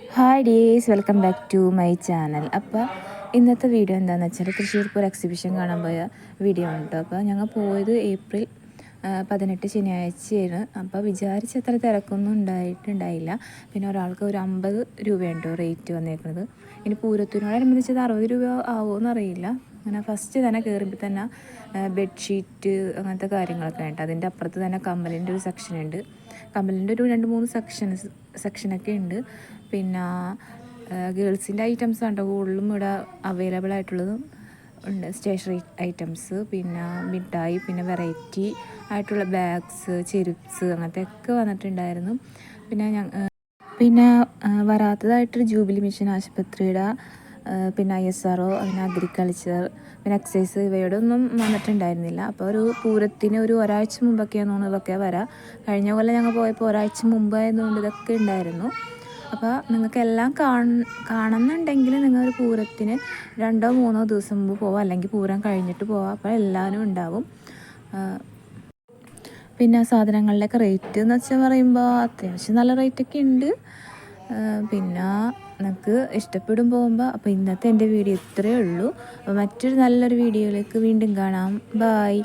Hi days, welcome back to my channel. അപ്പോൾ ഇന്നത്തെ video എന്താണെന്ന് വെച്ചാൽ തൃശ്ശൂർ പൂർ എക്സിബിഷൻ കാണാൻ പോയ വീഡിയോ ആണ് കേട്ടോ. അപ്പോൾ ഞങ്ങൾ പോയത് ഏപ്രിൽ 18 ശനിയാഴ്ചയാണ്. അപ്പോൾ വിചാരിച്ചത്ര തിരക്കൊന്നും ഉണ്ടായില്ല. പിന്നെ ഒരാൾക്ക് ഒരു 50 രൂപയുണ്ടോ റേറ്റ് വന്നേക്കുന്നത്. ഇനി പൂരത്തിനോടനുബന്ധിച്ചത് 60 രൂപ ആവുമോ അറിയില്ല. അങ്ങനെ ഫസ്റ്റ് തന്നെ കയറുമ്പോൾ തന്നെ ബെഡ്ഷീറ്റ് അങ്ങനത്തെ കാര്യങ്ങളൊക്കെ ഉണ്ട്. അതിൻ്റെ അപ്പുറത്ത് തന്നെ കമ്മലിൻ്റെ ഒരു സെക്ഷൻ ഉണ്ട്. കമ്മലിൻ്റെ ഒരു 2-3 സെക്ഷനൊക്കെ ഉണ്ട്. പിന്നെ ഗേൾസിൻ്റെ ഐറ്റംസ് ആണ് കൂടുതലും ഇവിടെ അവൈലബിൾ ആയിട്ടുള്ളതും ഉണ്ട്. സ്റ്റേഷനറി ഐറ്റംസ്, പിന്നെ മിഠായി, പിന്നെ വെറൈറ്റി ആയിട്ടുള്ള ബാഗ്സ്, ചെരുപ്സ് അങ്ങനത്തെ ഒക്കെ വന്നിട്ടുണ്ടായിരുന്നു. പിന്നെ വരാത്തതായിട്ടൊരു ജൂബിലി മിഷൻ ആശുപത്രിയുടെ, പിന്നെ ISRO, പിന്നെ അഗ്രികൾച്ചർ, പിന്നെ എക്സൈസ് ഇവയുടെ ഒന്നും വന്നിട്ടുണ്ടായിരുന്നില്ല. അപ്പോൾ ഒരു പൂരത്തിന് ഒരാഴ്ച മുമ്പൊക്കെയാണെന്ന് തോന്നുന്നു ഇതൊക്കെ വരാം. കഴിഞ്ഞ കൊല്ലം ഞങ്ങൾ പോയപ്പോൾ ഒരാഴ്ച മുമ്പായതുകൊണ്ട് ഇതൊക്കെ ഉണ്ടായിരുന്നു. അപ്പോൾ നിങ്ങൾക്കെല്ലാം കാണുന്നുണ്ടെങ്കിൽ നിങ്ങൾ ഒരു പൂരത്തിന് 2-3 ദിവസം മുമ്പ് പോവാം, അല്ലെങ്കിൽ പൂരം കഴിഞ്ഞിട്ട് പോവാം. അപ്പോൾ എല്ലാവരും ഉണ്ടാവും. പിന്നെ സാധനങ്ങളുടെയൊക്കെ റേറ്റ് എന്ന് വെച്ചാൽ പറയുമ്പോൾ അത്യാവശ്യം നല്ല റേറ്റൊക്കെ ഉണ്ട്. പിന്നെ നിങ്ങൾക്ക് ഇഷ്ടപ്പെടും പോകുമ്പോൾ. അപ്പോൾ ഇന്നത്തെ എൻ്റെ വീഡിയോ ഇത്രയേ ഉള്ളൂ. അപ്പോൾ മറ്റൊരു നല്ലൊരു വീഡിയോയിലേക്ക് വീണ്ടും കാണാം. ബായ്.